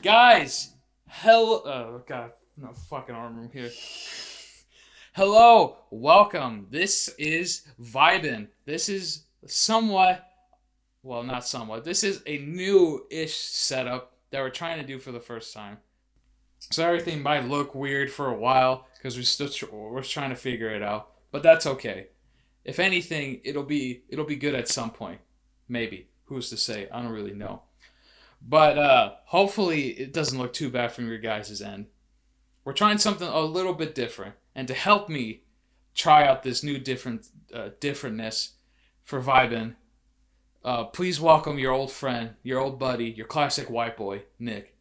Guys, hello. Oh god, no fucking arm room here. Hello, welcome. This is Vibin. This is somewhat, well, not somewhat. This is a new-ish setup that we're trying to do for the first time. So everything might look weird for a while because we're trying to figure it out, but that's okay. If anything, it'll be good at some point. Maybe. Who's to say? I don't really know. But hopefully it doesn't look too bad from your guys' end. We're trying something a little bit different, and to help me try out this new differentness for Vibin, please welcome your old friend, your old buddy, your classic white boy, Nick.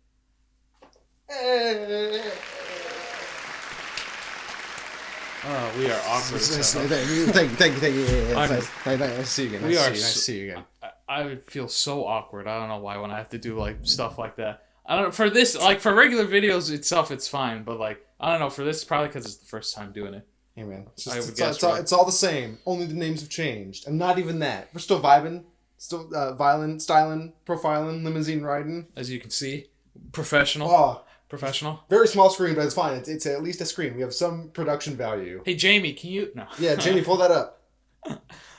Oh, we are awkward. Thank you. Yeah, I'm- nice to see you again. Nice to see you again. I feel so awkward. I don't know why when I have to do like stuff like that. I don't know for this like for regular videos itself it's fine, but like I don't know for this probably because it's the first time doing it. Hey man, It's all the same. Only the names have changed, and not even that. We're still vibing, still violent, styling, profiling, limousine riding. As you can see, professional. Oh, Professional. very small screen, but it's fine. It's at least a screen. We have some production value. Hey Jamie, can you no? Yeah, Jamie, pull that up.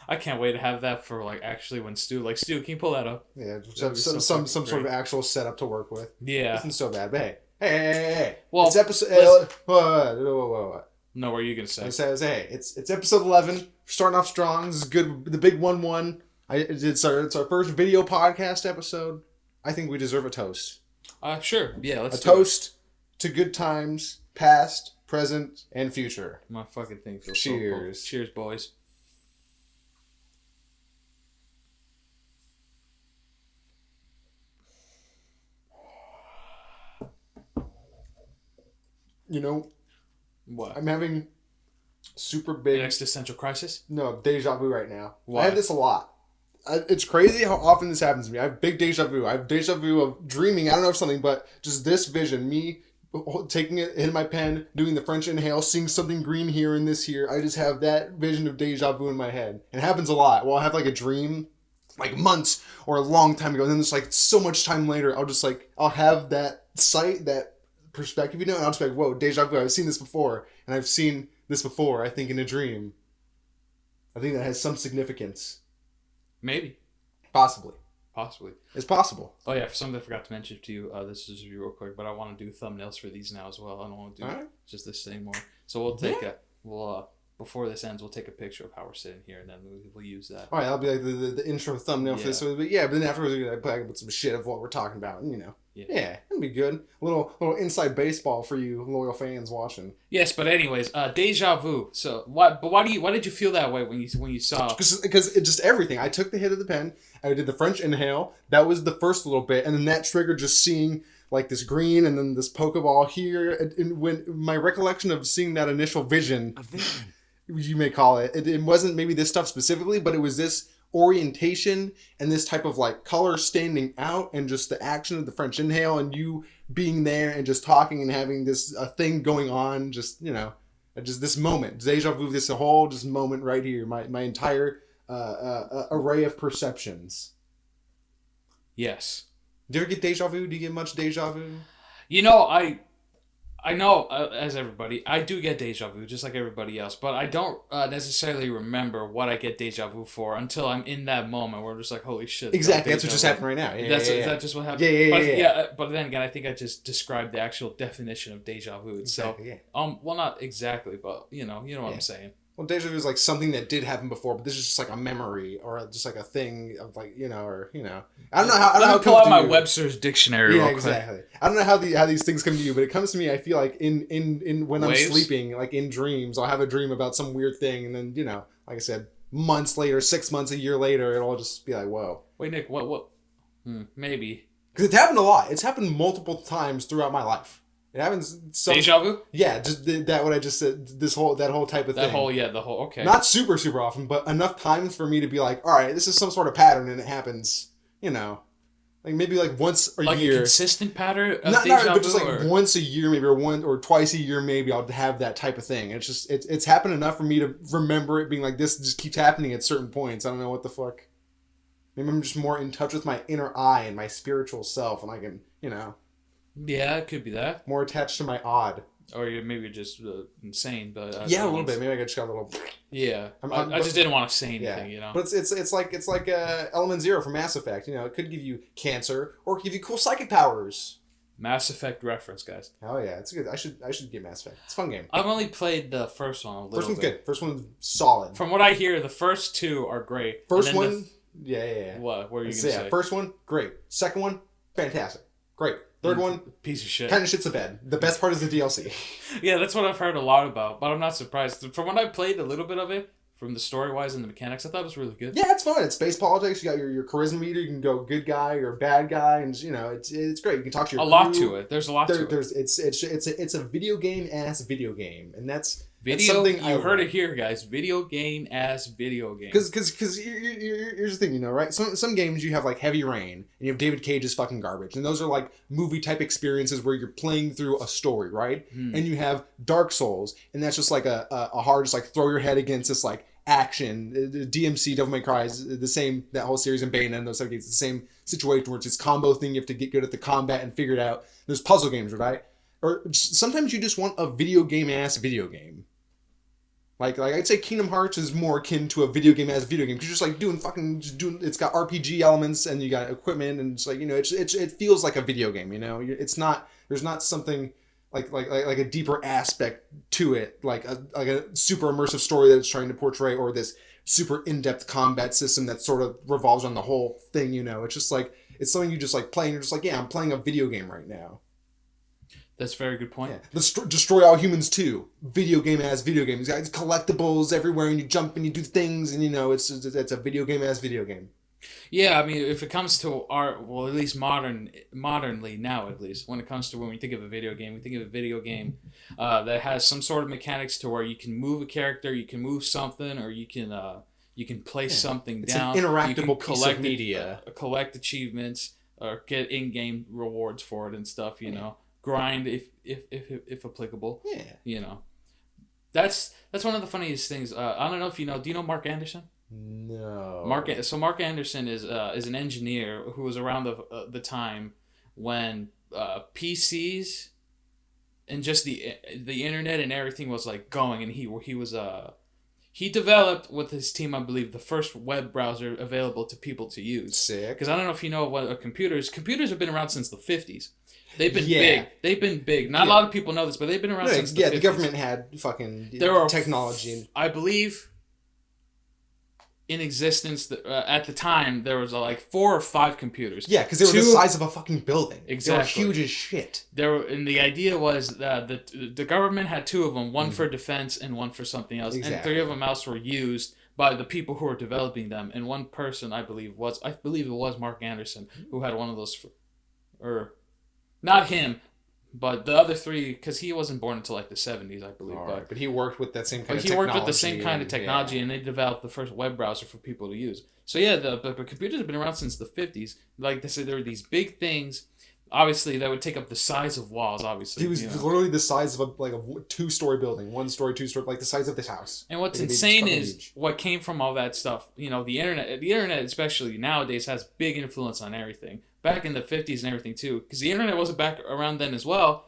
I can't wait to have that for like actually when Stu can you pull that up? Yeah, That'd be some fucking sort of great. actual setup to work with. Yeah. Nothing so bad, but hey. Well, it's episode. Whoa. No, what are you gonna say? I says, hey, it's episode 11. We're starting off strong. This is good. The big 1-1. It's our first video podcast episode. I think we deserve a toast. Sure. Yeah, let's A do it. toast to good times, past, present, and future. My fucking thing feels Cheers. so cool. Cheers, boys. You know, What? I'm having super An big existential crisis? deja vu right now. Why? I have this a lot. It's crazy how often this happens to me. I have big deja vu. I have deja vu of dreaming. I don't know of something, but just this vision, me taking it in my pen, doing the French inhale, seeing something green here and this here. I just have that vision of deja vu in my head. It happens a lot. Well, I have like a dream like months or a long time ago, and then it's like so much time later, I'll have that sight, that perspective, and I'll just be like, whoa, deja vu. I've seen this before, and I've seen this before, I think, in a dream. I think that has some significance. Maybe. Possibly. Possibly. It's possible. Oh yeah, for something I forgot to mention to you, this is real quick, but I want to do thumbnails for these now as well. I don't want to do Alright. just this anymore. So we'll before this ends, we'll take a picture of how we're sitting here, and then we'll use that. All right, that'll be like the intro thumbnail for this. Yeah. But yeah, but then afterwards, we're gonna put some shit of what we're talking about, and Yeah. it'll be good. A little inside baseball for you loyal fans watching. Yes, but anyways, deja vu. So why did you feel that way when you saw? Because it just everything. I took the hit of the pen. I did the French inhale. That was the first little bit, and then that triggered just seeing like this green and then this Pokeball here. And when my recollection of seeing that initial vision, you may call it, it wasn't maybe this stuff specifically, but it was this orientation and this type of like color standing out and just the action of the French inhale and you being there and just talking and having this thing going on, just just this moment, deja vu, this whole just moment right here, my entire array of perceptions. Yes. Do you ever get deja vu? Do you get much deja vu? You know, I know, as everybody, I do get deja vu, just like everybody else, but I don't necessarily remember what I get deja vu for until I'm in that moment where I'm just like, holy shit. Exactly, that's what just happened right now. Yeah, Is yeah. that just what happened? Yeah. But then again, I think I just described the actual definition of deja vu itself. Exactly, yeah. Well, not exactly, but you know what I'm saying. Well, deja vu is like something that did happen before, but this is just like a memory or just like a thing of like, I don't know how. Let me pull out my Webster's dictionary. Yeah, real quick. exactly. I don't know how these things come to you, but it comes to me. I feel like in when Waves? I'm sleeping, like in dreams, I'll have a dream about some weird thing, and then like I said, months later, 6 months, a year later, it'll just be like, whoa. Wait, Nick, what? Maybe. Because it's happened a lot. It's happened multiple times throughout my life. It happens. Deja vu? Yeah, just that what I just said. That whole type of thing. Okay. Not super often, but enough times for me to be like, all right, this is some sort of pattern, and it happens. Like maybe like once a like year. a consistent pattern of Not, deja but just vu? like once a year, maybe, or one or twice a year, maybe I'll have that type of thing. It's just it's happened enough for me to remember it being like this. Just keeps happening at certain points. I don't know what the fuck. Maybe I'm just more in touch with my inner eye and my spiritual self, and I can Yeah, it could be that. More attached to my odd. Or you're maybe just insane, but Yeah, a little bit. Maybe I just got a little. Yeah, I'm I just didn't want to say anything, Yeah, you know. but it's like Element Zero from Mass Effect. You know, it could give you cancer or it could give you cool psychic powers. Mass Effect reference, guys. Oh yeah, it's good. I should get Mass Effect. It's a fun game. I've only played the first one a little First one's bit. good. First one's solid. From what I hear, the first two are great. First one, yeah. What were you gonna So, say? first one, great. Second one, fantastic. Great. Third one, piece of shit. kind of shits the bed. The best part is the DLC. Yeah, that's what I've heard a lot about, but I'm not surprised. From when I played a little bit of it, from the story wise and the mechanics, I thought it was really good. Yeah, it's fun. It's space politics. You got your charisma meter. You can go good guy or bad guy, and you know it's great. You can talk to your lot to it. There's a lot to it. It's a video game ass video game, and that's something you heard it here, guys. Video game ass video game. Because here's the thing, you know, right? Some games you have like Heavy Rain, and you have David Cage's fucking garbage, and those are like movie type experiences where you're playing through a story, right? And you have Dark Souls, and that's just like a hard, just like throw your head against this like action. DMC, Devil May Cry is the same. That whole series, and Bayonetta, those type games, it's the same situation where it's this combo thing. You have to get good at the combat and figure it out. There's puzzle games, right? Or sometimes you just want a video game ass video game. Like I'd say Kingdom Hearts is more akin to a video game as a video game because you're just doing. It's got RPG elements and you got equipment and it's like, you know, it feels like a video game. You know, it's not. There's not something like a deeper aspect to it, like a super immersive story that it's trying to portray, or this super in-depth combat system that sort of revolves on the whole thing. You know, it's just like it's something you just like play and you're just like, yeah, I'm playing a video game right now. That's a very good point. Yeah. Destroy All Humans 2. Video game as video game. It's collectibles everywhere and you jump and you do things and you know it's a video game as video game. Yeah, I mean, if it comes to art, well, at least modernly now, at least when it comes to when we think of a video game, we think of a video game that has some sort of mechanics to where you can move a character, you can move something, or you can place something down. It's an interactable you can piece of media. Collect achievements or get in-game rewards for it and stuff. You know, grind if applicable. Yeah. You know, that's one of the funniest things. I don't know if you know. Do you know Mark Anderson? No. Mark Anderson is an engineer who was around the time when PCs and just the internet and everything was like going, and he developed with his team, I believe, the first web browser available to people to use. Sick. Because I don't know if you know what computers have been around since the 50s. They've been big. They've been big. Not a lot of people know this, but they've been around since the 50s. The government had fucking technology. I believe in existence at the time there was like 4 or 5 computers. Yeah, because they were the size of a fucking building. Exactly. They were huge as shit. And the idea was that the government had 2 of them, one for defense and one for something else, and 3 of them else were used by the people who were developing them. And one person, I believe it was Mark Anderson, who had one of those, or not him, but the other 3, because he wasn't born until like the 70s, I believe. But he worked with that same kind of technology. He worked with the same kind of technology, and they developed the first web browser for people to use. So yeah, the computers have been around since the 50s. Like they said, there were these big things. Obviously, that would take up the size of walls. Obviously, he was literally the size of a 2-story building, 1-story, 2-story, like the size of this house. And what's insane is what came from all that stuff. You know, the internet, especially nowadays, has big influence on everything. Back in the 50s and everything too, because the internet wasn't back around then as well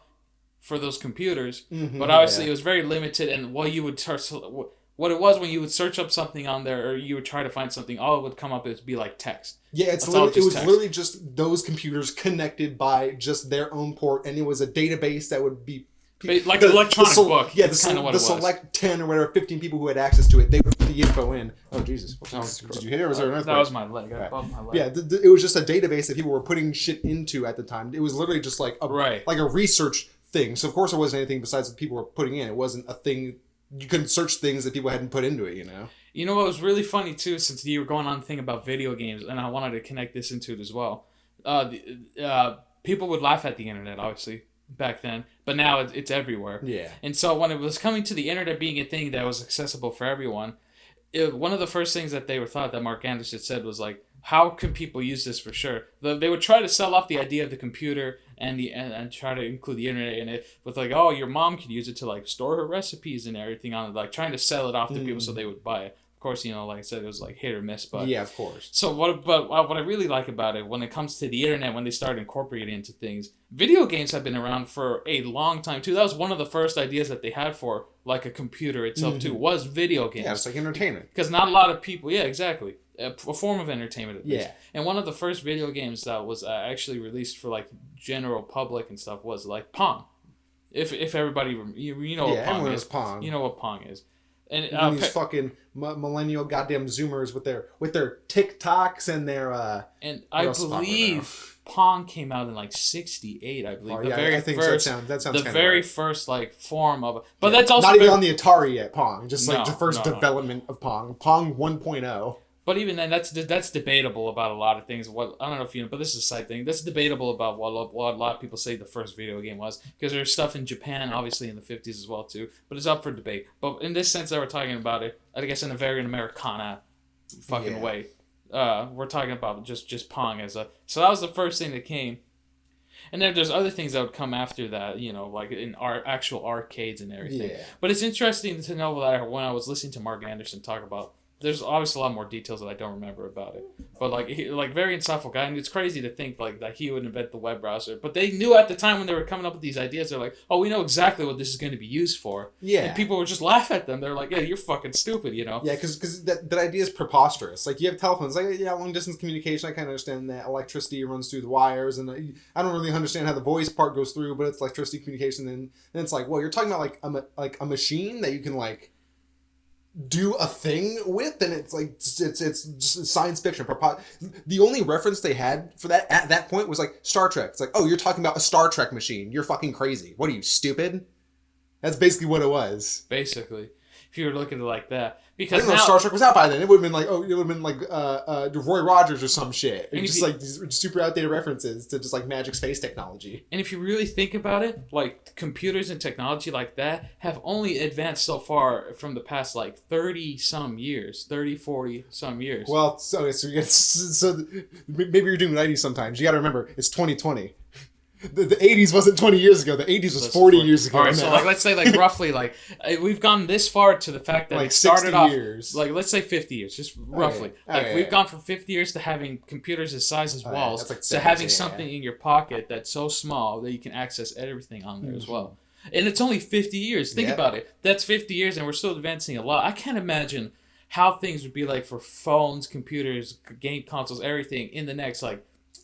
for those computers. But obviously, it was very limited. And what it was when you would search up something on there, or you would try to find something, all it would come up is be like text. Yeah, it was literally just those computers connected by just their own port, and it was a database that would be like an electronic book. Yeah, the select 10 or whatever, 15 people who had access to it, they would put the info in. Oh Jesus! Did you hit it? Or was there an earthquake? That was my leg. I bumped my leg. Yeah, it was just a database that people were putting shit into at the time. It was literally just like a research thing. So of course it wasn't anything besides what people were putting in. It wasn't a thing. You couldn't search things that people hadn't put into it, you know? You know what was really funny, too, since you were going on the thing about video games, and I wanted to connect this into it as well. People would laugh at the internet, obviously, back then, but now it's everywhere. Yeah. And so when it was coming to the internet being a thing that was accessible for everyone, one of the first things that they thought that Mark Anderson said was like, how can people use this for sure? They would try to sell off the idea of the computer and try to include the internet in it with like, oh, your mom can use it to like store her recipes and everything on it, like trying to sell it off to people so they would buy it. Of course, like I said, it was like hit or miss. But yeah, of course. so what I really like about it when it comes to the internet, when they start incorporating into things, video games have been around for a long time too. That was one of the first ideas that they had for like a computer itself too, was video games. Yeah, it's like entertainment. Because not a lot of people, yeah, exactly. A form of entertainment at least. Yeah. And one of the first video games that was actually released for like general public and stuff was like Pong. If everybody, you know what Pong is. Pong. You know what Pong is. And these fucking millennial goddamn Zoomers with their TikToks and their and I believe Pong came out in like '68. I believe I think that sounds the very right. first like form of it. But that's also not even on the Atari yet. Pong, just like the first no. development of Pong. Pong 1.0. But even then, that's debatable about a lot of things. What I don't know if you know, but this is a side thing. That's debatable about what a lot of people say the first video game was, because there's stuff in Japan, obviously in the 50s as well too. But it's up for debate. But in this sense that we're talking about it, I guess in a very Americana fucking way, we're talking about just Pong as a. So that was the first thing that came. And then there's other things that would come after that, like in actual arcades and everything. Yeah. But it's interesting to know that when I was listening to Mark Anderson talk about. There's obviously a lot more details that I don't remember about it, but like very insightful guy, and it's crazy to think like that he would invent the web browser. But they knew at the time when they were coming up with these ideas, they're like, "Oh, we know exactly what this is going to be used for." Yeah, and people would just laugh at them. They're like, "Yeah, you're fucking stupid," Yeah, because that idea is preposterous. Like you have telephones, like long distance communication. I kind of understand that electricity runs through the wires, and I don't really understand how the voice part goes through, but it's electricity communication. And then it's like, well, you're talking about like a machine that you can like do a thing with, and it's like it's just science fiction. The only reference they had for that at that point was like Star Trek. It's like, oh, you're talking about a Star Trek machine. You're fucking crazy. What are you, stupid? That's basically what it was. Basically, if you were looking at it like that, I because didn't know Star Trek was out by then. It would have been like Roy Rogers or some shit. And just like these super outdated references to just like magic space technology. And if you really think about it, like computers and technology like that have only advanced so far from the past like 40 some years. Well, so maybe you're doing 90s sometimes. You got to remember, it's 2020. The 80s wasn't 20 years ago. The 80s was 40 years ago. All right, so let's say roughly we've gone this far to the fact that it started off years. Let's say 50 years, just roughly. We've gone from 50 years to having computers as size as walls to having something in your pocket that's so small that you can access everything on there as well. And it's only 50 years. Think about it. That's 50 years, and we're still advancing a lot. I can't imagine how things would be like for phones, computers, game consoles, everything in the next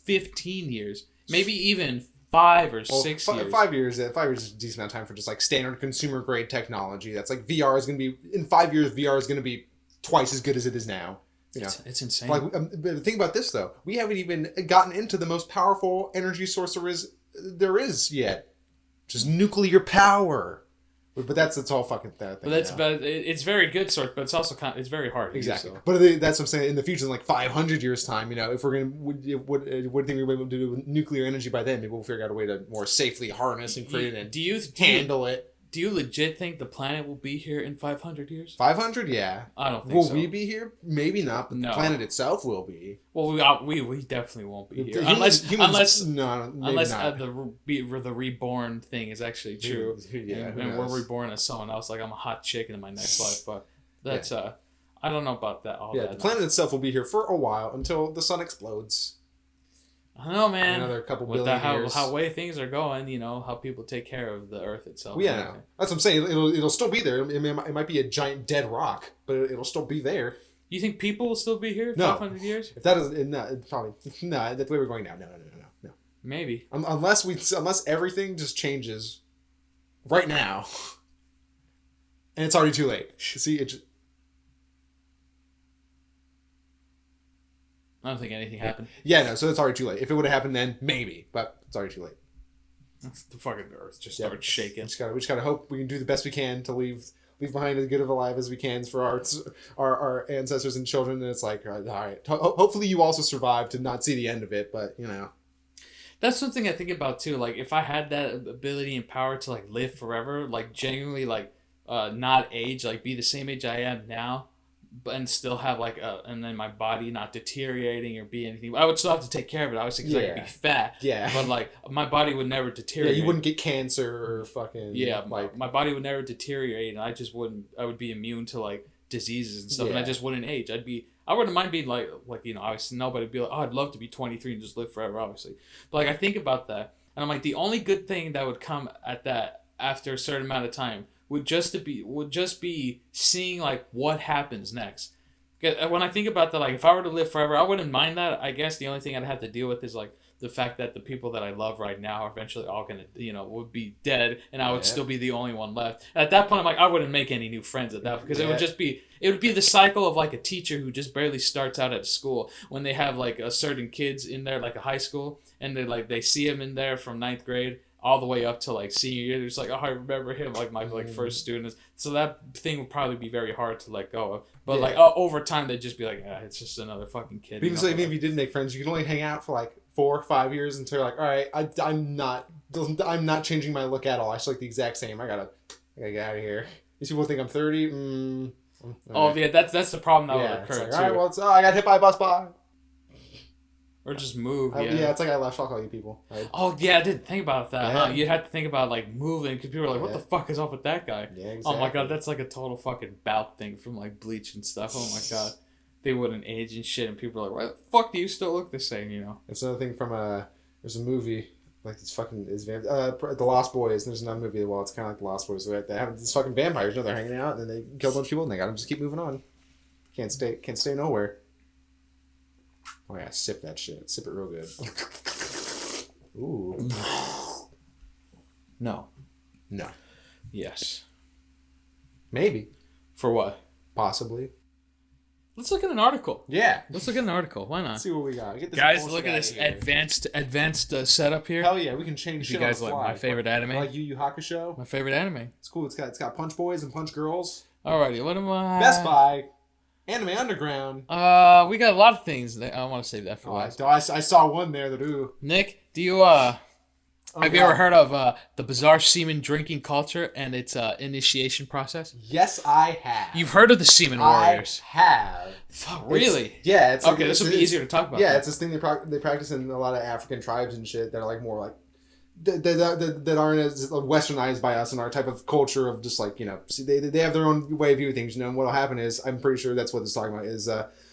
15 years, maybe even 5 or 6 years. 5 years. 5 years is a decent amount of time for just like standard consumer grade technology. That's like VR is going to be in 5 years. VR is going to be twice as good as it is now. It's insane. But think about this though. We haven't even gotten into the most powerful energy source there is yet, just nuclear power. But that's all fucking that thing. But it's very good sort, but it's also it's very hard. Exactly. But that's what I'm saying. In the future, in like 500 years time, if we're gonna what do you think we're able to do with nuclear energy by then? Maybe we'll figure out a way to more safely harness and create it and handle it. Do you legit think the planet will be here in 500 years? 500, yeah. I don't think so. Will we be here? Maybe not, but the planet itself will be. Well, we definitely won't be here unless the reborn thing is actually true. And we're reborn as someone else. Like I'm a hot chick in my next life, but that's I don't know about that. The planet itself will be here for a while until the sun explodes. I don't know, man. Another couple billion years. How way things are going, how people take care of the Earth itself. Well, yeah, that's what I'm saying. It'll still be there. It might be a giant dead rock, but it'll still be there. You think people will still be here in 500 years? If that is probably that's the way we're going now. No. Maybe unless everything just changes right now, and it's already too late. See it. I don't think anything happened. Yeah, no, so it's already too late. If it would have happened then, maybe, but it's already too late. The fucking Earth just started shaking. We just gotta hope we can do the best we can to leave behind as good of a life as we can for our ancestors and children. And it's like, all right, hopefully you also survive to not see the end of it, but That's something I think about too. Like if I had that ability and power to live forever, genuinely not age, be the same age I am now, and still have and then my body not deteriorating or be anything. I would still have to take care of it, obviously, because I could be fat. Yeah. But my body would never deteriorate. Yeah, you wouldn't get cancer or fucking. Yeah, my body would never deteriorate, and I would be immune to diseases and stuff, and I just wouldn't age. I wouldn't mind being like obviously nobody would be like, oh, I'd love to be 23 and just live forever, obviously. But like I think about that, and I'm like, the only good thing that would come at that after a certain amount of time would just be seeing like what happens next. When I think about that, like if I were to live forever, I wouldn't mind that. I guess the only thing I'd have to deal with is like the fact that the people that I love right now are eventually all gonna, would be dead, and I would still be the only one left. At that point, I'm like, I wouldn't make any new friends at that, because it would be the cycle of like a teacher who just barely starts out at school when they have like a certain kids in there, like a high school, and they see him in there from ninth grade all the way up to like senior year. They're just like, oh, I remember him, like my first student. So that thing would probably be very hard to let go of. But like over time, they'd just be like, it's just another fucking kid. Even so, even if you did make friends, you can only hang out for like 4 or 5 years until you're like, all right, I'm not changing my look at all. I still like the exact same. I gotta get out of here. These people think I'm 30. Yeah, that's the problem that would occur like, too. all right, well, I got hit by a bus. Bye. Or just move. It's like I left. I'll call you people. Right? Oh yeah, I didn't think about that. Yeah. Huh? You'd have to think about like moving, because people are like, "What the fuck is up with that guy?" Yeah, exactly. Oh my god, that's like a total fucking bout thing from like Bleach and stuff. Oh my god, they wouldn't age and shit, and people are like, "Why the fuck do you still look the same?" It's another thing from there's a movie like it's The Lost Boys. And there's another movie. Well, it's kind of like The Lost Boys. So they have these fucking vampires. They're hanging out, and then they kill a bunch of people, and they gotta just keep moving on. Can't stay nowhere. Oh yeah, sip that shit. Sip it real good. Ooh. No. Yes. Maybe. For what? Possibly. Let's look at an article. Yeah. Let's look at an article. Why not? Let's see what we got. Get this guys, look at this advanced setup here. Hell yeah, we can change shit. You guys on the like fly. my favorite anime? Like Yu Yu Hakusho. My favorite anime. It's cool. It's got Punch Boys and Punch Girls. Alrighty, what am I? Best Buy. Anime Underground. We got a lot of things. I want to save that for last. I saw one there that Nick, do you have you ever heard of the bizarre semen drinking culture and its initiation process? Yes, I have. You've heard of the semen warriors? I have. Fuck, really? It's okay. This will be easier to talk about. Yeah, it's this thing they practice in a lot of African tribes and shit that are like more like that aren't as westernized by us in our type of culture of just like, see, they have their own way of viewing things, and what'll happen is, I'm pretty sure that's what it's talking about, is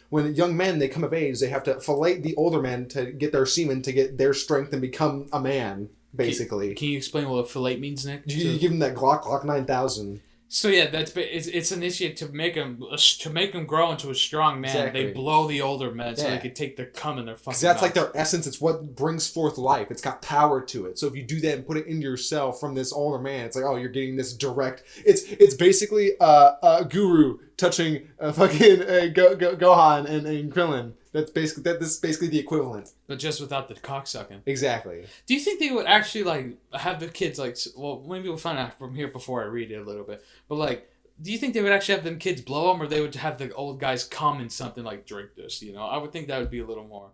when young men, they come of age, they have to fillet the older men to get their semen, to get their strength and become a man, basically. Can you explain what fillet means, Nick? You give them that Glock 9000. So yeah, it's initiated to make them grow into a strong man. Exactly. They blow the older men so they can take their cum in their fucking. Because that's mouth. like their essence. It's what brings forth life. It's got power to it. So if you do that and put it into yourself from this older man, it's like, oh, you're getting this direct. It's basically a guru touching fucking Gohan and Krillin. This is basically the equivalent. But just without the cocksucking. Exactly. Do you think they would actually like have the kids like? Well, maybe we'll find out from here before I read it a little bit. But like, do you think they would actually have them kids blow them, or they would have the old guys come in something like drink this? I would think that would be a little more.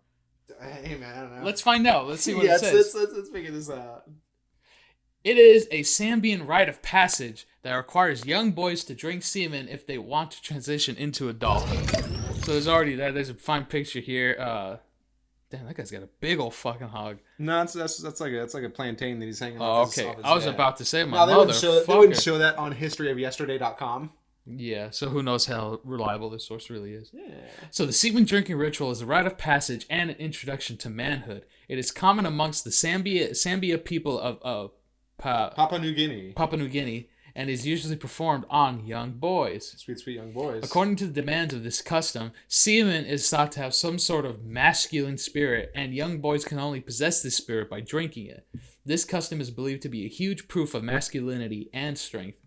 Hey man, I don't know. Let's find out. Let's see what it says. Let's figure this out. It is a Zambian rite of passage that requires young boys to drink semen if they want to transition into adulthood. So there's already that. There's a fine picture here. Damn, that guy's got a big old fucking hog. No, that's like a plantain that he's hanging on. Oh, okay. I was about to say, they wouldn't show that on historyofyesterday.com. Yeah, so who knows how reliable this source really is. Yeah. So the semen drinking ritual is a rite of passage and an introduction to manhood. It is common amongst the Sambia people of Papua New Guinea, and is usually performed on young boys. Sweet young boys. According to the demands of this custom, semen is thought to have some sort of masculine spirit, and young boys can only possess this spirit by drinking it. This custom is believed to be a huge proof of masculinity and strength.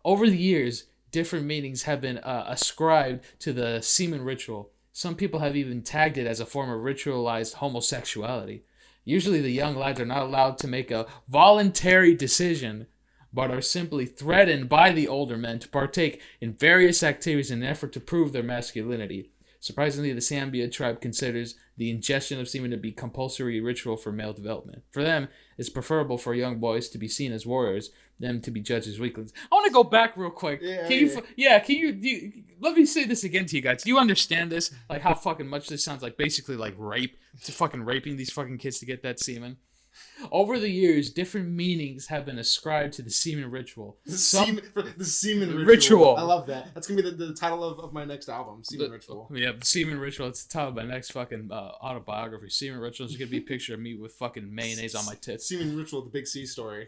Over the years, different meanings have been ascribed to the semen ritual. Some people have even tagged it as a form of ritualized homosexuality. Usually the young lads are not allowed to make a voluntary decision, but are simply threatened by the older men to partake in various activities in an effort to prove their masculinity. Surprisingly, the Sambia tribe considers the ingestion of semen to be compulsory ritual for male development. For them, it's preferable for young boys to be seen as warriors, them to be judged as weaklings. I want to go back real quick. Can you let me say this again to you guys. Do you understand this? Like how fucking much this sounds like basically like rape, to fucking raping these fucking kids to get that semen. Over the years, different meanings have been ascribed to the semen ritual. The semen ritual. I love that. That's gonna be the title of my next album, Semen Ritual. Yeah, the semen ritual. It's the title of my next fucking autobiography. Semen ritual is gonna be a picture of me with fucking mayonnaise on my tits. Semen Ritual, the Big C story.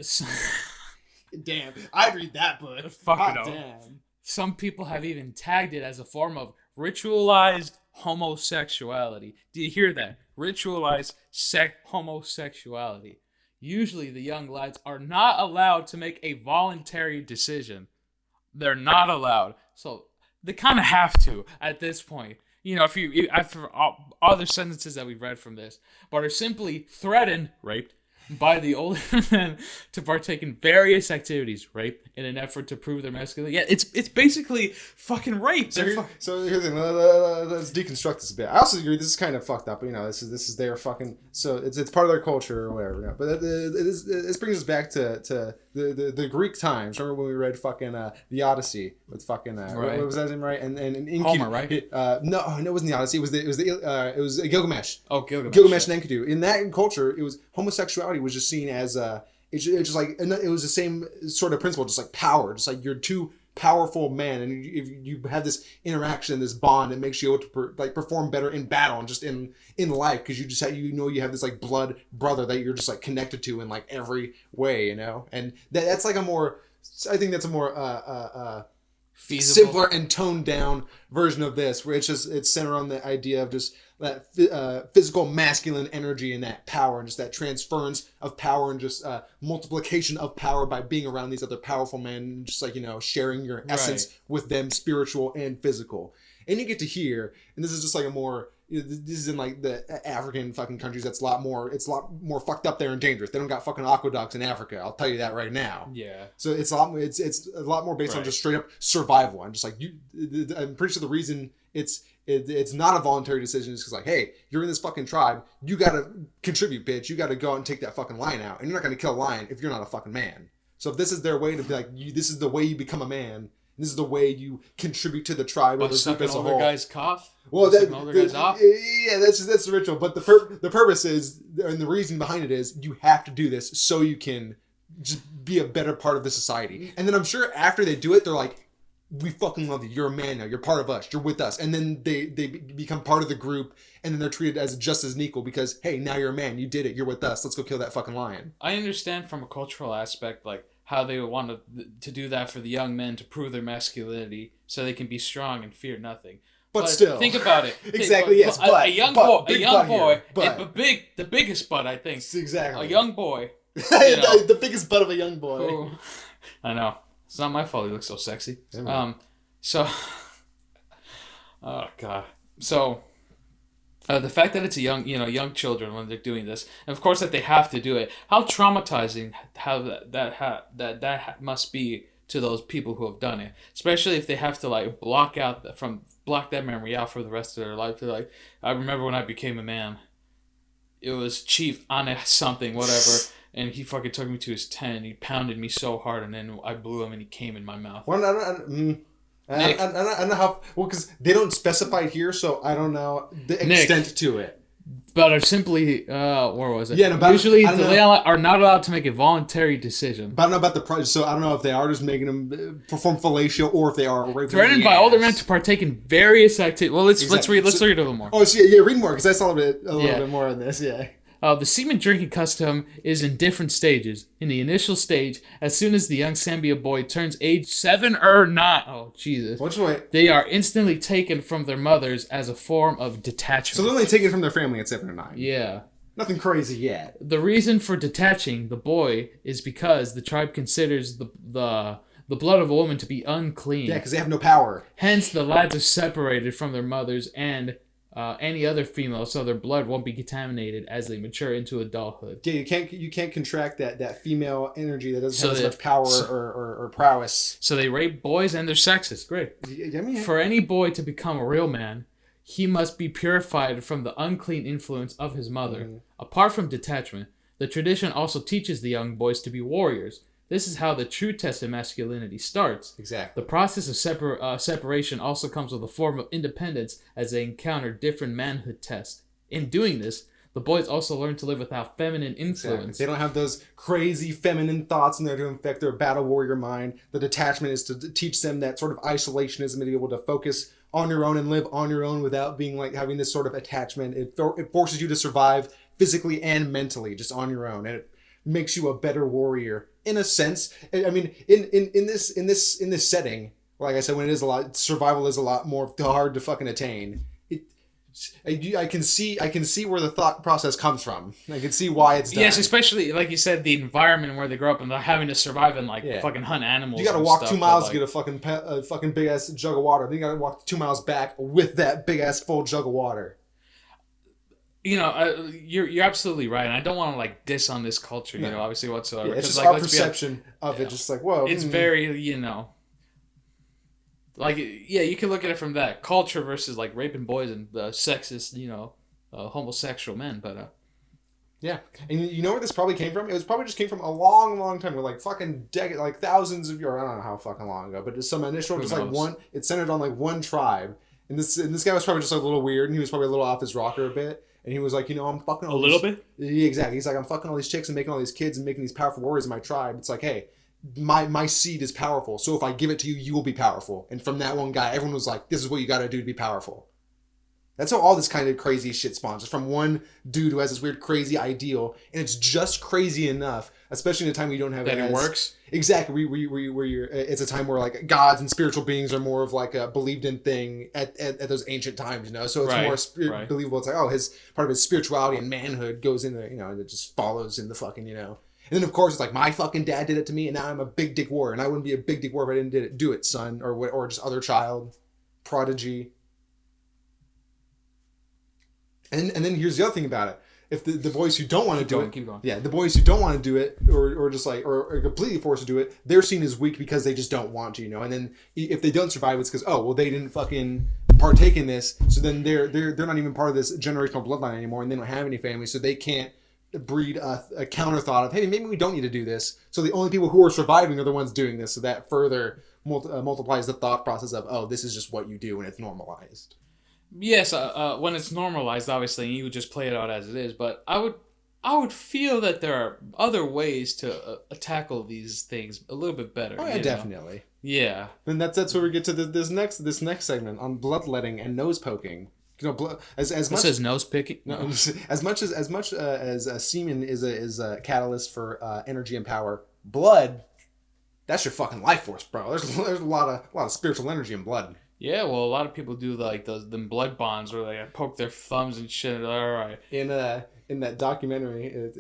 Damn, I'd read that book. Fucking damn. Some people have even tagged it as a form of ritualized homosexuality. Do you hear that? Ritualized homosexuality. Usually the young lads are not allowed to make a voluntary decision. They're not allowed. So they kind of have to at this point. You know, if you after all other sentences that we've read from this, but are simply threatened, raped, by the older men to partake in various activities, rape, in an effort to prove their masculinity. Yeah, it's basically fucking rape. So here's the thing. Let's deconstruct this a bit. I also agree this is kind of fucked up. But, you know, this is their fucking. So it's part of their culture or whatever. You know? But this brings us back to the Greek times. Remember when we read fucking the Odyssey with fucking right. What was that name, right? And Homer, right? No, it wasn't the Odyssey. It was Gilgamesh. Oh, Gilgamesh. Gilgamesh and Enkidu. In that culture, it was homosexuality was just seen as it's just like it was the same sort of principle, just like power, just like you're too powerful man, and if you have this interaction, this bond, it makes you able to perform better in battle and just in life because you just have, you have this like blood brother that you're just like connected to in like every way, you know, and that's like a more, I think that's a more feasible, simpler and toned down version of this, where it's centered on the idea of just that physical masculine energy and that power and just that transference of power and just multiplication of power by being around these other powerful men and just like, you know, sharing your essence with them, spiritual and physical. And you get to hear, and this is just like a more, this is in like the African fucking countries, it's a lot more fucked up there and dangerous. They don't got fucking aqueducts in Africa, I'll tell you that right now. Yeah. So it's a lot more based on just straight up survival and just like I'm pretty sure the reason it's not a voluntary decision is because like, hey, you're in this fucking tribe, you gotta contribute, bitch. You gotta go out and take that fucking lion out, and you're not gonna kill a lion if you're not a fucking man. So if this is their way to be like, this is the way you become a man. This is the way you contribute to the tribe or the group as a whole. Guy's cough. Well, guy's off. Yeah, that's the ritual. But the purpose is, and the reason behind it is, you have to do this so you can just be a better part of the society. And then I'm sure after they do it, they're like, we fucking love you. You're a man now. You're part of us. You're with us. And then they become part of the group, and then they're treated as just as an equal because, hey, now you're a man. You did it. You're with us. Let's go kill that fucking lion. I understand from a cultural aspect, like, how they would want to do that for the young men to prove their masculinity so they can be strong and fear nothing. But still, think about it. Exactly. Yes. But a young boy, the biggest butt, I think. Exactly. A young boy. The biggest butt of a young boy. Who, I know. It's not my fault he looks so sexy. Yeah, oh god. So the fact that it's young children when they're doing this, and of course that they have to do it. How traumatizing that must be to those people who have done it, especially if they have to like block that memory out for the rest of their life. They're like, I remember when I became a man. It was Chief Ane something whatever, and he fucking took me to his tent. He pounded me so hard, and then I blew him, and he came in my mouth. Well, I don't know how, well, because they don't specify here, so I don't know the extent to it. But are simply, where was it? Yeah, no, usually they are not allowed to make a voluntary decision. But I don't know about the price, so I don't know if they are just making them perform fellatio or if they are raping. Threatened by older men to partake in various activities. Well, let's read a little more. Oh, so yeah, read more because I saw a little bit more on this. Yeah. The semen drinking custom is in different stages. In the initial stage, as soon as the young Sambia boy turns age 7 or 9, oh Jesus, they are instantly taken from their mothers as a form of detachment. So they're only taken from their family at 7 or 9. Yeah. Nothing crazy yet. The reason for detaching the boy is because the tribe considers the blood of a woman to be unclean. Yeah, because they have no power. Hence, the lads are separated from their mothers and any other female, so their blood won't be contaminated as they mature into adulthood. Yeah, you can't contract that female energy that doesn't have as much power or prowess. So they rape boys and their sexes. Great. For any boy to become a real man, he must be purified from the unclean influence of his mother. Mm-hmm. Apart from detachment, the tradition also teaches the young boys to be warriors. This is how the true test of masculinity starts. Exactly. The process of separation also comes with a form of independence as they encounter different manhood tests. In doing this, The boys also learn to live without feminine Exactly. influence. They don't have those crazy feminine thoughts in there to infect their battle warrior mind. The detachment is to teach them that sort of isolationism and to be able to focus on your own and live on your own without being like having this sort of attachment. It forces you to survive physically and mentally just on your own, and it makes you a better warrior in a sense. I mean, in this setting, like I said, when it is a lot, survival is a lot more hard to fucking attain. I can see where the thought process comes from. I can see why it's done. Yes, especially like you said, the environment where they grow up and they're having to survive and fucking hunt animals. You got to walk 2 miles to get a fucking big ass jug of water. Then you got to walk 2 miles back with that big ass full jug of water. You know, you're absolutely right, and I don't want to like diss on this culture. You know, obviously whatsoever. Yeah, it's just like, our perception of it. Just like whoa, it's very like, yeah, you can look at it from that culture versus like raping boys and sexist, homosexual men. But yeah, and you know where this probably came from? It was probably just came from a long, long time ago, like fucking decade, like thousands of years. I don't know how fucking long ago, but just some initial, just like one. It's centered on like one tribe, and this guy was probably just like a little weird, and he was probably a little off his rocker a bit. And he was like, I'm fucking all little bit. Yeah, exactly. He's like, I'm fucking all these chicks and making all these kids and making these powerful warriors in my tribe. It's like, hey, my seed is powerful, so if I give it to you, you will be powerful. And from that one guy, everyone was like, this is what you got to do to be powerful. That's how all this kind of crazy shit spawns. It's from one dude who has this weird crazy ideal, and it's just crazy enough, especially in a time where you don't have that it works. Exactly. Where you're, it's a time where like gods and spiritual beings are more of like a believed in thing at those ancient times, So it's more believable. It's like, oh, his part of his spirituality and manhood goes in there, and it just follows in the fucking, And then of course it's like my fucking dad did it to me, and now I'm a big dick warrior, and I wouldn't be a big dick warrior if I didn't do it, son, or just other child, prodigy. And then here's the other thing about it: if the boys who don't want to do it, keep going. Yeah, the boys who don't want to do it, or just like or completely forced to do it, they're seen as weak because they just don't want to, And then if they don't survive, it's because they didn't fucking partake in this, so then they're not even part of this generational bloodline anymore, and they don't have any family, so they can't breed a counter thought of, hey, maybe we don't need to do this. So the only people who are surviving are the ones doing this. So that further multiplies the thought process of, oh, this is just what you do and it's normalized. Yes, when it's normalized, obviously, you would just play it out as it is. But I would feel that there are other ways to tackle these things a little bit better. Oh yeah, definitely. Yeah. And that's where we get to this next segment on bloodletting and nose poking. As much says nose picking. No, as much as semen is a catalyst for energy and power, blood, that's your fucking life force, bro. There's a lot of spiritual energy in blood. Yeah, well, a lot of people do like them blood bonds where they poke their thumbs and shit. All right. In that documentary,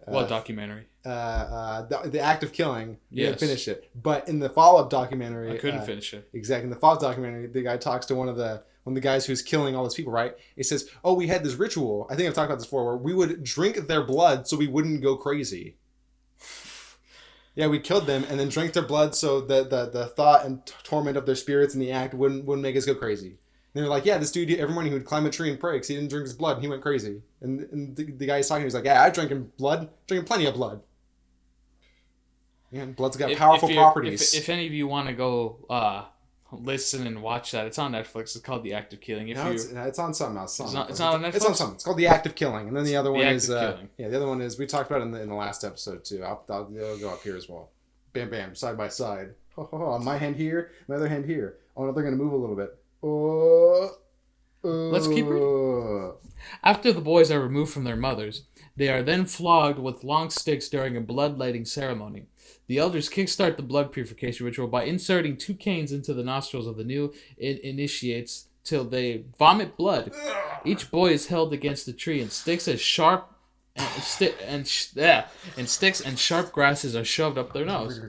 what documentary? The Act of Killing. You didn't Yes. finish it, but in the follow-up documentary, I couldn't finish it. Exactly. In the follow-up documentary, the guy talks to one of the guys who's killing all those people. Right? He says, "Oh, we had this ritual. I think I've talked about this before, where we would drink their blood so we wouldn't go crazy." Yeah, we killed them and then drank their blood so the thought and torment of their spirits in the act wouldn't make us go crazy. And they're like, yeah, this dude every morning he would climb a tree and pray because he didn't drink his blood and he went crazy. And the guy he's talking to is like, yeah, I've drinking plenty of blood. Yeah, blood's got powerful properties. If any of you want to go listen and watch that, it's on Netflix. It's called The Act of Killing. It's on something else. It's not on Netflix? It's on something. It's called The Act of Killing. And then the other one is the other one is we talked about it in the last episode too. I'll go up here as well. Bam, bam, side by side. On my hand here, my other hand here. Oh, no, they're going to move a little bit. Let's keep reading. After the boys are removed from their mothers, they are then flogged with long sticks during a bloodletting ceremony. The elders kickstart the blood purification ritual by inserting 2 canes into the nostrils of the new initiates till they vomit blood. Each boy is held against a tree, and sticks and sharp grasses are shoved up their nose.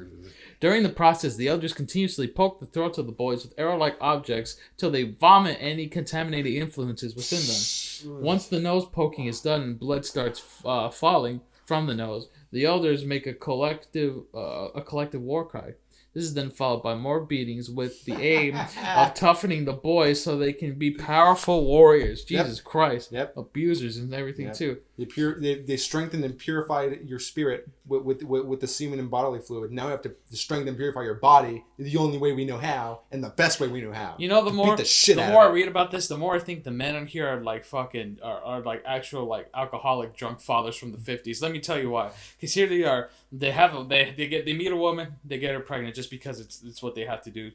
During the process, the elders continuously poke the throats of the boys with arrow-like objects till they vomit any contaminating influences within them. Once the nose poking is done and blood starts falling from the nose, the elders make a collective war cry. This is then followed by more beatings with the aim of toughening the boys so they can be powerful warriors. Jesus Christ. Yep. Abusers and everything too. They strengthened and purified your spirit with the semen and bodily fluid. Now we have to strengthen and purify your body the only way we know how and the best way we know how. You know, the more I read about this, the more I think the men on here are like fucking are like actual like alcoholic drunk fathers from the 50s. Let me tell you why. Because here they are. They meet a woman, they get her pregnant just because it's what they have to do.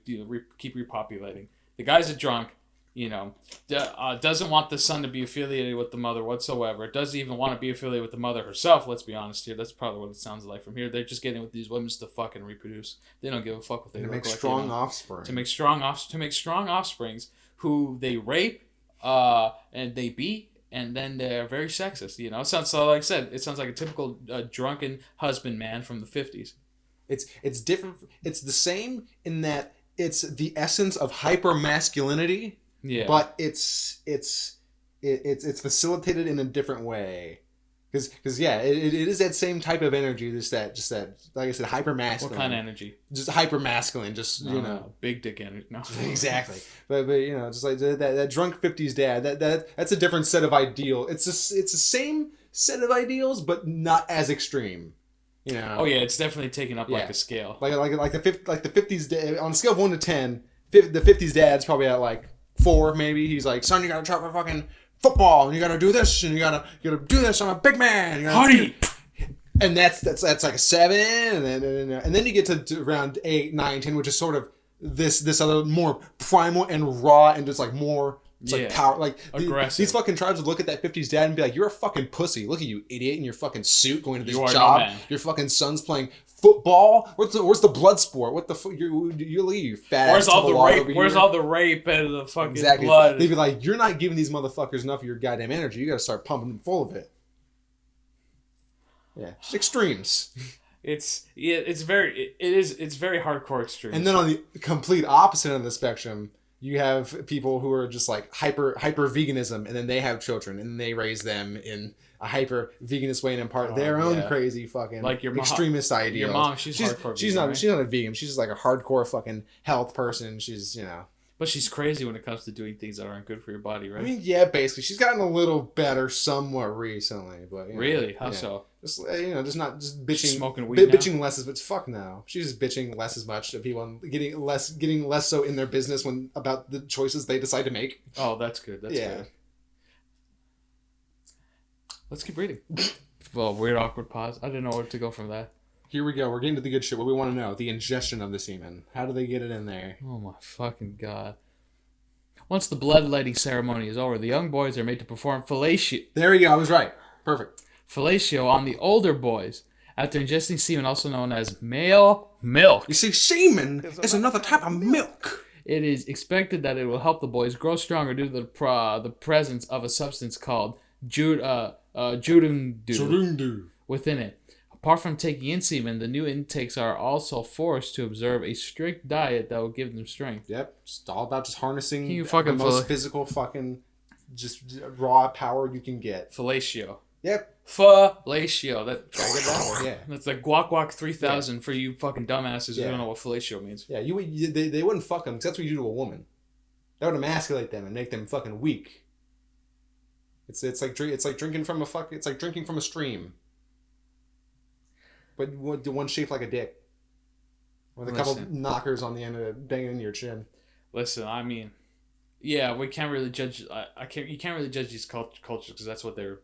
Keep repopulating. The guy's a drunk. You know, doesn't want the son to be affiliated with the mother whatsoever. Doesn't even want to be affiliated with the mother herself. Let's be honest here. That's probably what it sounds like from here. They're just getting with these women to fucking reproduce. They don't give a fuck what they look like. To make strong offspring. To make strong offsprings who they rape, and they beat, and then they're very sexist. You know, it sounds like I said. It sounds like a typical drunken husbandman from the 50s. It's different. It's the same in that it's the essence of hyper masculinity. Yeah. But it's facilitated in a different way. Because it is that same type of energy, just that like I said, hyper masculine. What kind of energy? Just hyper masculine, you know, big dick energy. No, exactly. But you know, just like that drunk 50s dad. That's a different set of ideal. It's the same set of ideals, but not as extreme. You know. Oh yeah, it's definitely taken up like a scale. Like the 50s dad, on a scale of 1 to 10, the 50s dad's probably at like 4 maybe. He's like, son, you gotta try for fucking football, and you gotta do this, and you gotta do this. I'm a big man. Hardy. And that's like a 7, and then you get to around 8, 9, 10, which is sort of this other more primal and raw and just like more. It's like power, like aggressive. These fucking tribes would look at that 50s dad and be like, "You're a fucking pussy. Look at you, idiot, in your fucking suit going to this job. No, your fucking son's playing football. Where's the blood sport? What the fuck? You fat. Where's all the rape? Where's all the rape and the fucking blood? They'd be like, "You're not giving these motherfuckers enough of your goddamn energy. You got to start pumping them full of it." Yeah, extremes. It's very hardcore extremes. And then on the complete opposite end of the spectrum, you have people who are just like hyper veganism, and then they have children and they raise them in a hyper veganist way and impart their own crazy fucking like your extremist ideals. Your mom, she's hardcore. She's vegan, not. right? She's not a vegan. She's just like a hardcore fucking health person. She's But she's crazy when it comes to doing things that aren't good for your body, right? I mean, yeah, basically, she's gotten a little better somewhat recently, but really, how so? Just just bitching, she's smoking weed bitching less but fuck no. She's just bitching less as much of people and getting less so in their business about the choices they decide to make. Oh, that's good. That's good. Let's keep reading. Well, weird awkward pause. I didn't know where to go from that. Here we go. We're getting to the good shit. What we want to know: the ingestion of the semen. How do they get it in there? Oh my fucking god! Once the bloodletting ceremony is over, the young boys are made to perform fellatio. There we go. I was right. Perfect. Fellatio on the older boys after ingesting semen, also known as male milk. You see, semen is another type of milk. It is expected that it will help the boys grow stronger due to the presence of a substance called judundu within it. Apart from taking in semen, the new intakes are also forced to observe a strict diet that will give them strength. Yep, just all about just harnessing the most physical fucking just raw power you can get. Fellatio. Yep. Fellatio. Yeah. That's like Guac 3000 for you fucking dumbasses who don't know what fellatio means. Yeah, they wouldn't fuck them because that's what you do to a woman. That would emasculate them and make them fucking weak. It's like drinking from a stream. But one shaped like a dick. With a couple knockers on the end of it banging into your chin. Listen, I mean, yeah, we can't really judge. You can't really judge these cultures because that's what they're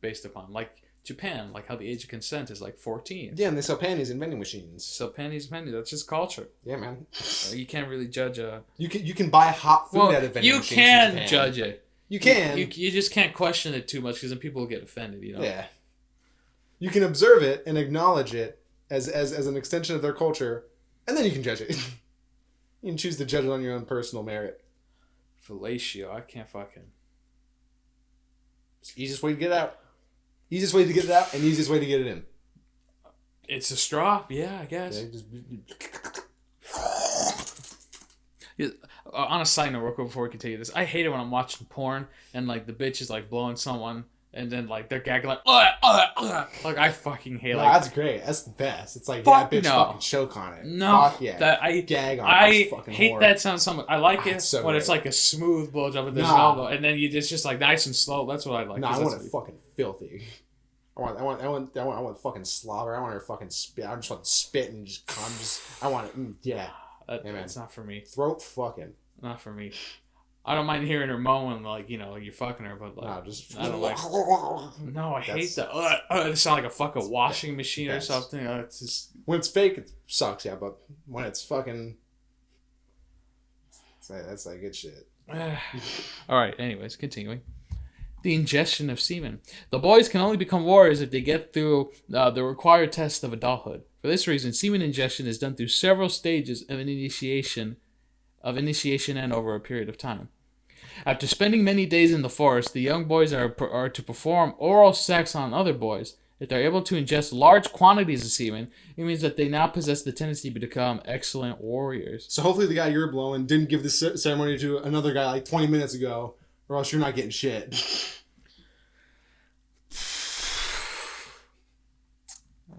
based upon. Like Japan, like how the age of consent is like 14. Yeah, and they sell panties in vending machines. That's just culture. Yeah, man. You can't really judge a. You can buy hot food at a vending machine. You can judge it. You can. You just can't question it too much because then people will get offended. Yeah. You can observe it and acknowledge it as an extension of their culture, and then you can judge it. You can choose to judge it on your own personal merit. Fellatio, I can't fucking. It's the easiest way to get it out. Easiest way to get it out, and easiest way to get it in. It's a straw, yeah, I guess. Yeah, on a side note, real quick before we continue this, I hate it when I'm watching porn and like the bitch is like blowing someone And then like they're gagging like like I fucking hate No, like that's great. That's the best. It's like Fuck yeah, bitch, no. fucking choke on it. no Fuck yeah. that I Gag on I this fucking hate whore. that sound so much. I like it it's so when it's great. like a smooth blowjob with there's Nah. no and then it's just like nice and slow. That's what I like. No, 'cause I want that's it fucking filthy. I want fucking slobber. I want her fucking spit. I just want spit and just cum. I want it. Yeah. Yeah, man. It's not for me. Throat fucking. Not for me. I don't mind hearing her moan like you're fucking her, but like No, just. I don't like. No, I hate that. It sounds like a fucking washing machine or something. It's just When it's fake, it sucks, yeah, but when it's fucking. That's like good shit. all right. Anyways, continuing. The ingestion of semen. The boys can only become warriors if they get through the required test of adulthood. For this reason, semen ingestion is done through several stages of initiation and over a period of time. After spending many days in the forest, the young boys are to perform oral sex on other boys. If they're able to ingest large quantities of semen, it means that they now possess the tendency to become excellent warriors. So hopefully the guy you're blowing didn't give this ceremony to another guy like 20 minutes ago, or else you're not getting shit.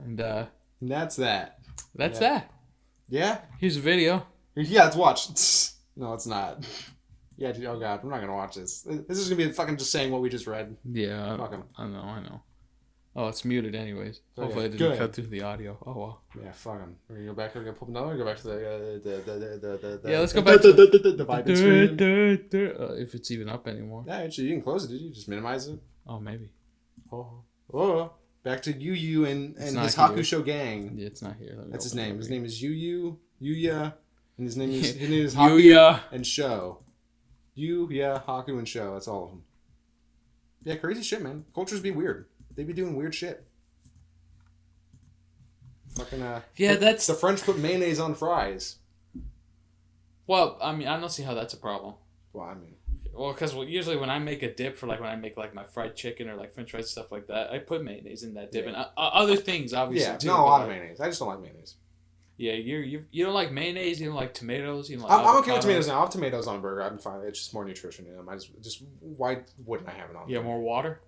And that's that. that's that. Yeah? Here's a video. Yeah, let's watch. No, it's not. Yeah, dude, oh god, I'm not gonna watch this. This is gonna be fucking just saying what we just read. Yeah, Fuck 'em. I know. Oh, it's muted anyways. Okay, Hopefully it didn't good. cut through the audio. Oh well. Yeah, fuck him. We're gonna go back. We're gonna pull another. Go back to the Yeah, let's go back to the Vibin screen. If it's even up anymore. Yeah, actually, you can close it. Did you just minimize it? Oh, maybe. Oh. Back to Yu and It's his not Haku here. Show gang. Yeah, it's not here. Let me That's his open it name. over His here. name is Yuya, and his name is Haku Yuya. and Show. Haku and Show. That's all of them. Yeah, crazy shit, man. Cultures be weird. They be doing weird shit. Fucking Yeah, that's the French put mayonnaise on fries. well. I mean, I don't see how that's a problem. Well, I mean, Well, because usually when I make a dip for like when I make like my fried chicken or like French fries stuff like that, I put mayonnaise in that dip and other things obviously yeah, too. not a but, lot of like, mayonnaise. I just don't like mayonnaise. Yeah, you don't like mayonnaise. You don't like tomatoes. You don't like. I'm okay with avocados. tomatoes now. I'll have tomatoes on a burger. I'm fine. It's just more nutrition in them. I just why wouldn't I have it on? Yeah, more water.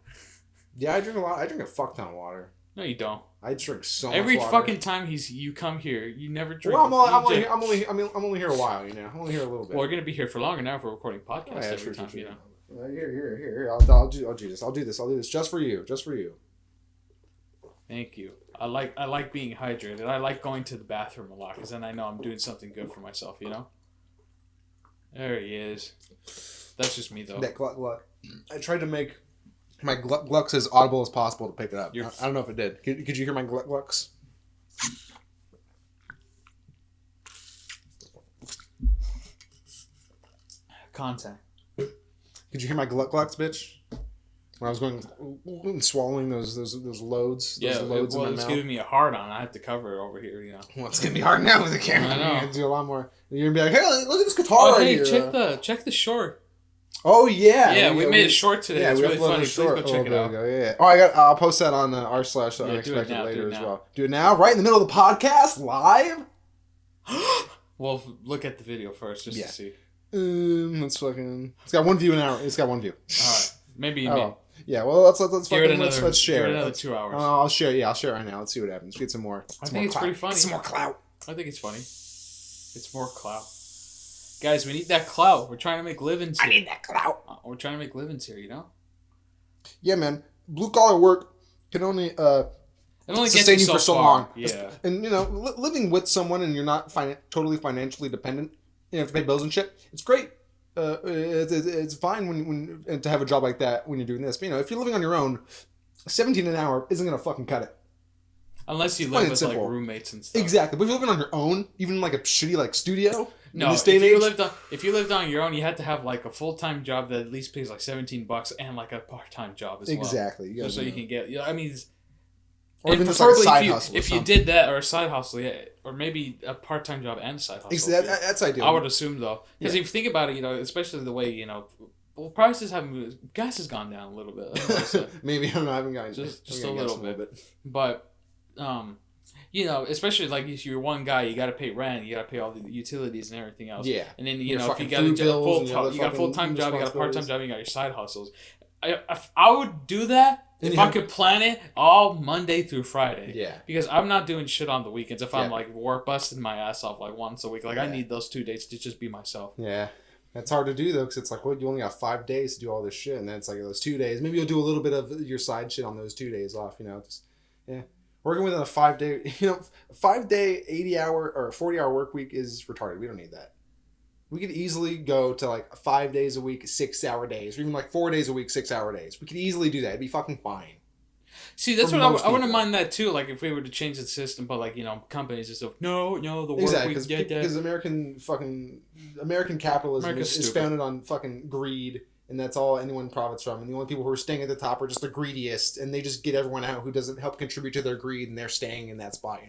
Yeah, I drink a lot. I drink a fuck ton of water. No, you don't. I drink so Every much water. fucking time you come here, you never drink. Well, I'm You only here a while. You know, I'm only here a little bit. Well, we're gonna be here for longer now if we're recording podcasts Oh, yeah, every true, time. true, You true. know. Here. I'll do this just for you. Thank you. I like being hydrated. I like going to the bathroom a lot because then I know I'm doing something good for myself. You know. There he is. That's just me though. That gluck gluck. I tried to make my gluck glucks as audible as possible to pick it up. I don't know if it did. Could you hear my gluck glucks? Content. Could you hear my gluck glucks, bitch? When I was going and swallowing those loads, Yeah, loads well, in my it's mouth. giving me a hard on. I have to cover it over here, you know. Well, it's gonna be hard now with the camera. I know. You're gonna do a lot more. You're gonna be like, hey, look at this guitar Oh, right hey, here. check the short. Oh yeah. Yeah, we made a short today. Yeah, it's we really uploaded funny. a Please short go a check little it bit out. ago. Yeah. Oh, I'll post that on r/unexpected do it now, later do it as now. well. Do it now, right in the middle of the podcast, live. Well, look at the video first just Yeah. to see. Let's fucking. It's got one view an hour. It's got one view. All right, maybe. Oh. Yeah. Well, let's Give it fucking another. let's share. Give it another Let's- 2 hours. I'll share. Yeah, I'll share it right now. Let's see what happens. Get some more. I think it's pretty funny. Get some more clout. I think it's funny. It's more clout. Guys, we need that clout. We're trying to make livings here. I need that clout. We're trying to make livings here, you know? Yeah, man. Blue collar work can only It only gets sustain you you for so far. long. Yeah. And you know, living with someone and you're not totally financially dependent, you have to pay bills and shit. It's great. It's fine when to have a job like that when you're doing this. But you know, if you're living on your own, 17 an hour isn't gonna fucking cut it. Unless you Plain live and with like simple. roommates and stuff. Exactly. But if you're living on your own, even like a shitty like studio, No, in this day if and you age, if you lived on your own, you had to have like a full-time job that at least pays like $17 and like a part-time job as well. exactly. You Just so gotta you do can get. I mean, Or and even just like a preferably side if you, hustle or if you something. did that or a side hustle, yeah, or maybe a part-time job and a side hustle. That's ideal. I would assume though, because Yeah. if you think about it, you know, especially the way well, prices have moved. Gas has gone down a little bit. That's what I said. Maybe I don't know. I haven't gotten Just I a haven't little gotten bit. But, you know, especially like if you're one guy, you got to pay rent, you got to pay all the utilities and everything else. Yeah. And then Your if you fucking got food bills and you got a fucking full-time job, you got a part-time responsibilities. job, you got your side hustles. I would do that if Yeah. I could plan it all Monday through Friday. Yeah. Because I'm not doing shit on the weekends. If I'm Yeah. like work busting my ass off like once a week, like I Yeah. need those 2 days to just be myself. Yeah. That's hard to do though, because it's like, well, you only got 5 days to do all this shit, and then it's like those 2 days. Maybe you'll do a little bit of your side shit on those 2 days off. Just, yeah. Working within a 5-day, 5-day, 80-hour or 40-hour work week is retarded. We don't need that. We could easily go to like 5 days a week, 6-hour days, or even like 4 days a week, 6-hour days. We could easily do that. It'd be fucking fine. See, that's For what most I wouldn't people. mind that too. Like if we were to change the system, but like companies and stuff. No, the work Exactly, week. because American capitalism America's is stupid. founded on fucking greed, and that's all anyone profits from. And the only people who are staying at the top are just the greediest, and they just get everyone out who doesn't help contribute to their greed, and they're staying in that spot.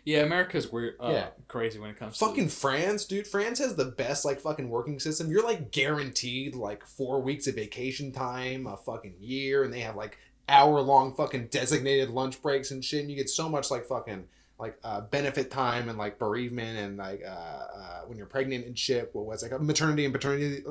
Yeah, America's weird. Yeah. Crazy when it comes Fucking France, dude. France has the best like fucking working system. You're like guaranteed like 4 weeks of vacation time a fucking year, and they have like hour-long fucking designated lunch breaks and shit. And you get so much like fucking like benefit time and like bereavement and like when you're pregnant and shit. What's like a maternity and paternity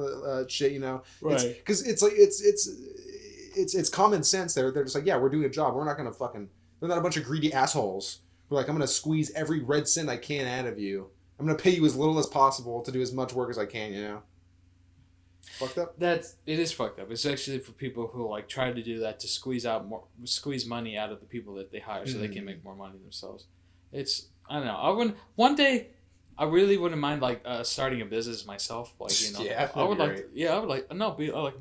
shit, Right. Because it's like it's common sense. They're just like, yeah, we're doing a job. We're not gonna fucking. They're not a bunch of greedy assholes. We're like, I'm gonna squeeze every red cent I can out of you. I'm gonna pay you as little as possible to do as much work as I can. Fucked up. It is fucked up, especially for people who like try to do that to squeeze money out of the people that they hire so they can make more money themselves. I don't know. One day I really wouldn't mind like starting a business myself. Like Yeah, I would that'd be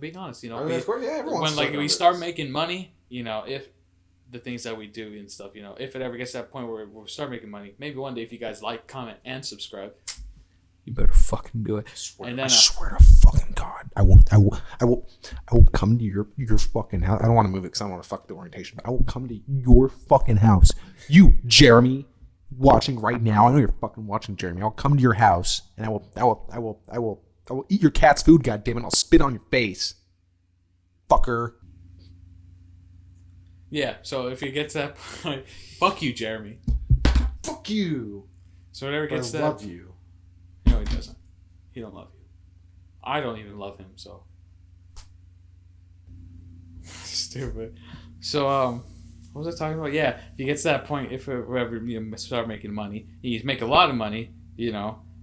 being honest. I mean, of course, yeah, everyone when wants to like start we a start business. making money, if the things that we do and stuff, if it ever gets to that point where we start making money, maybe one day if you guys like, comment, and subscribe, you better fucking do it. I swear to fucking God, I will come to your fucking house. I don't want to move it because I don't want to fuck the orientation, but I will come to your fucking house. You, Jeremy, watching right now. I know you're fucking watching, Jeremy. I'll come to your house and I will eat your cat's food. Goddammit! I'll spit on your face, fucker. Yeah, so if it gets to that point, fuck you, Jeremy. Fuck you. So whatever But I gets to that, love you. no, he doesn't. He don't love you. I don't even love him, so stupid. So what was I talking about? Yeah, if he gets to that point, if we ever start making money, you make a lot of money,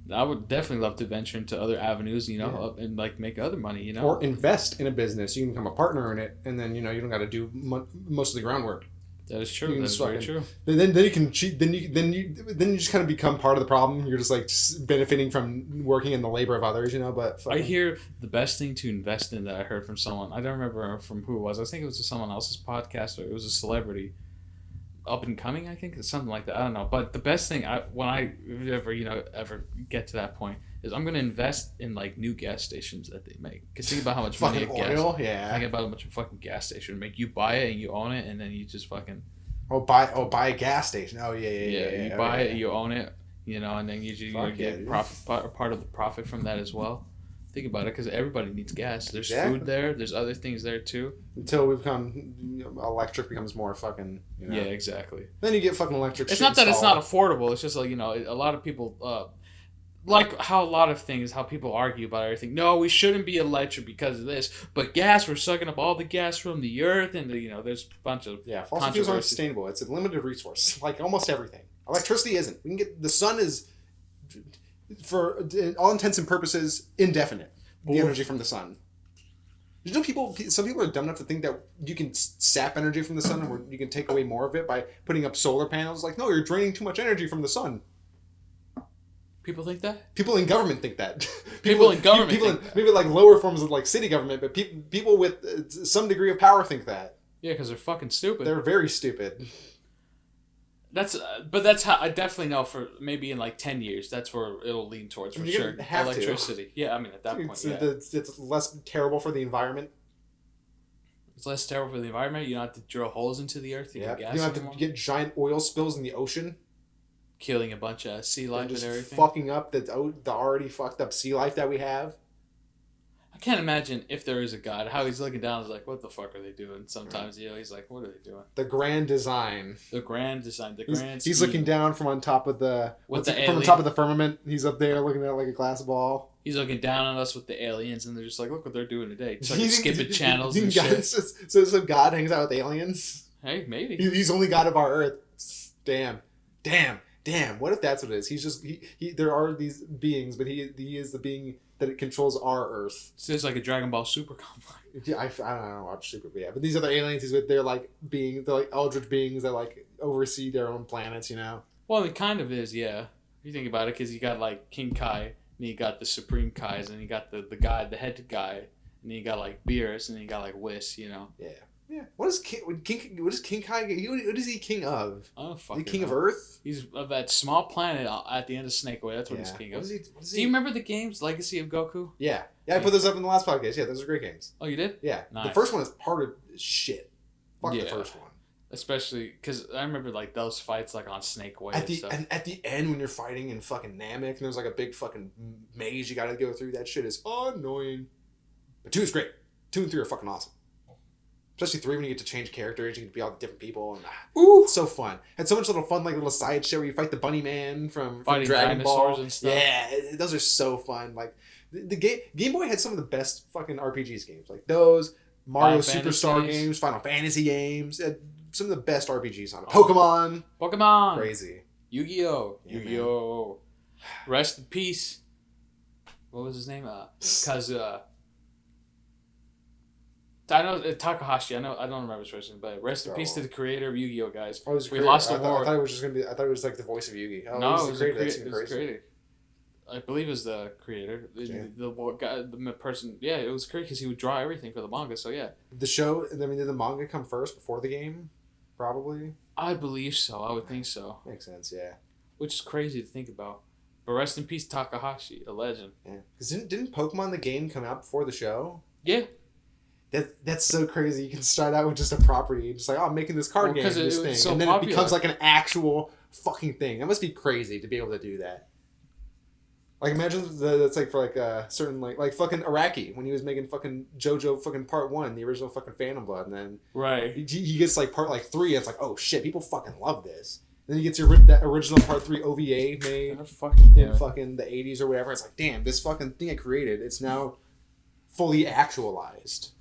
I would definitely love to venture into other avenues, and like make other money, Or invest in a business. You can become a partner in it, and then you don't got to do most of the groundwork. That is true. You can That is just very fucking- true. Then you can cheat. Then you just kind of become part of the problem. You're just like benefiting from working in the labor of others, But I hear the best thing to invest in that I heard from someone. I don't remember from who it was. I think it was someone else's podcast or it was a celebrity. Up and coming, I think it's something like that. I don't know, but the best thing when I ever get to that point is I'm gonna invest in like new gas stations that they make. Cause think about how much money fucking a gas. oil, yeah. Think about how much a fucking gas station would make. You buy it and you own it, and then you just fucking Buy a gas station. Oh yeah. you buy it, you own it, and then you Fuck get yeah, part of the profit from that as well. Think about it, because everybody needs gas. There's Exactly. food there. There's other things there too. Until we become electric becomes more fucking. Yeah, exactly. Then you get fucking electric. It's shit not that it's not installed. affordable. It's just like a lot of people like how a lot of things, how people argue about everything. No, we shouldn't be electric because of this, but gas, we're sucking up all the gas from the earth, and there's a bunch of Yeah, fossil fuels aren't sustainable. It's a limited resource, like almost everything. Electricity isn't. We can get the sun is, for all intents and purposes, indefinite. The energy from the sun. Did you know some people are dumb enough to think that you can sap energy from the sun, or you can take away more of it by putting up solar panels? Like, no, you're draining too much energy from the sun. People think that. People in government think that. People in government people think in that. maybe like lower forms of like city government, but people with some degree of power think that. Yeah, because they're fucking stupid. They're very stupid. But that's how I definitely know for maybe in like 10 years that's where it'll lean towards for You're sure. gonna have to. Electricity. Yeah, I mean at that point, It's less terrible for the environment. it's less terrible for the environment. You don't have to drill holes into the earth to Yeah, get gas you don't have anymore. to get giant oil spills in the ocean. Killing a bunch of sea life And and just everything. fucking up the already fucked up sea life that we have. I can't imagine if there is a God, how he's looking down. He's like, "What the fuck are they doing?" Sometimes, he's like, "What are they doing?" The grand design. The grand design, the He's, grand. he's scheme. looking down from on top of the With the from on alien. top of the firmament. He's up there looking at it like a glass ball. He's looking down on us with the aliens, and they're just like, look what they're doing today. It's like skipping channels and shit. So God hangs out with aliens? Hey, maybe. He's only God of our Earth. Damn. What if that's what it is? He's just there are these beings, but he is the being that it controls our Earth. So it's like a Dragon Ball Super complex. Yeah, I don't watch Super, but these other aliens he's with, they're like eldritch beings that like oversee their own planets, you know. Well, it kind of is, yeah. If you think about it, because you got like King Kai, and you got the Supreme Kais, and you got the guy, the head guy, and then you got like Beerus, and then you got like Whis, you know. Yeah. Yeah. What is King Kai? What is he king of? Oh fuck. The king of Earth? He's of that small planet at the end of Snake Way. That's what he's king of. Do you remember the games Legacy of Goku? Yeah. I put those up in the last podcast. Yeah, those are great games. Oh, you did? Yeah. Nice. The first one is hard as shit. Fuck the first one. Especially because I remember like those fights like on Snake Way at the end when you're fighting in fucking Namek and there's like a big fucking maze you gotta go through. That shit is annoying. But 2 is great. 2 and 3 are fucking awesome. Especially 3 when you get to change characters, you get to be all different people, and it's so fun. Had so much little fun, like little side shit where you fight the Bunny Man from Dragon Ball and stuff. Yeah, those are so fun. Like the Game Boy had some of the best fucking RPGs games, like those Mario Superstar games, Final Fantasy games. Some of the best RPGs on it. Pokemon, crazy. Yu-Gi-Oh, Yu-Gi-Oh. Rest in peace. What was his name? Kazuya. I know Takahashi. I don't remember his first name, but rest in peace to the creator of Yu-Gi-Oh, guys. We lost the war. I thought it was just gonna be. I thought it was like the voice of Yu-Gi. Oh, no, it was the creator. I believe it was the creator. The guy, the person. Yeah, it was great because he would draw everything for the manga. So yeah. The show. I mean, did the manga come first before the game? Probably. I believe so. I would think so. Makes sense. Yeah. Which is crazy to think about. But rest in peace, Takahashi, a legend. Yeah. Because didn't Pokemon the game come out before the show? Yeah. That's so crazy. You can start out with just a property, just like, oh, I'm making this card game, this thing, so and then popular. It becomes like an actual fucking thing. That must be crazy to be able to do that. Like imagine that's like for like a certain like fucking Araki when he was making fucking JoJo fucking Part 1, the original fucking Phantom Blood, and then he gets like Part like 3. And it's like, oh shit, people fucking love this. And then he gets that original Part 3 OVA made in fucking the 80s or whatever. It's like, damn, this fucking thing I created, it's now fully actualized.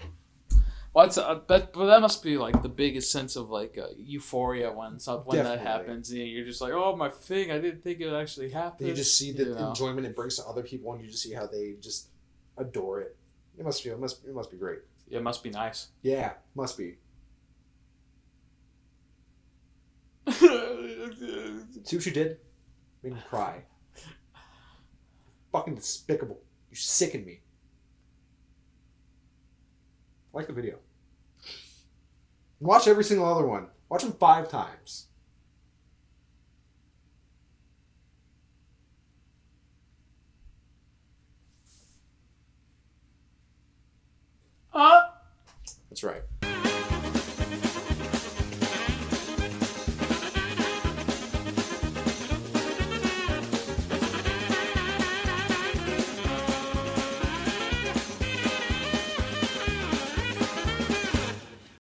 Well, but that must be like the biggest sense of like euphoria when that happens. You know, you're just like, oh, my thing! I didn't think it would actually happen. You just see the enjoyment it brings to other people, and you just see how they just adore it. It must be great. Yeah, it must be nice. Yeah, must be. See what you did? Made me cry. Fucking despicable. You sicken me. Like the video. Watch every single other one. Watch them 5 times. That's right.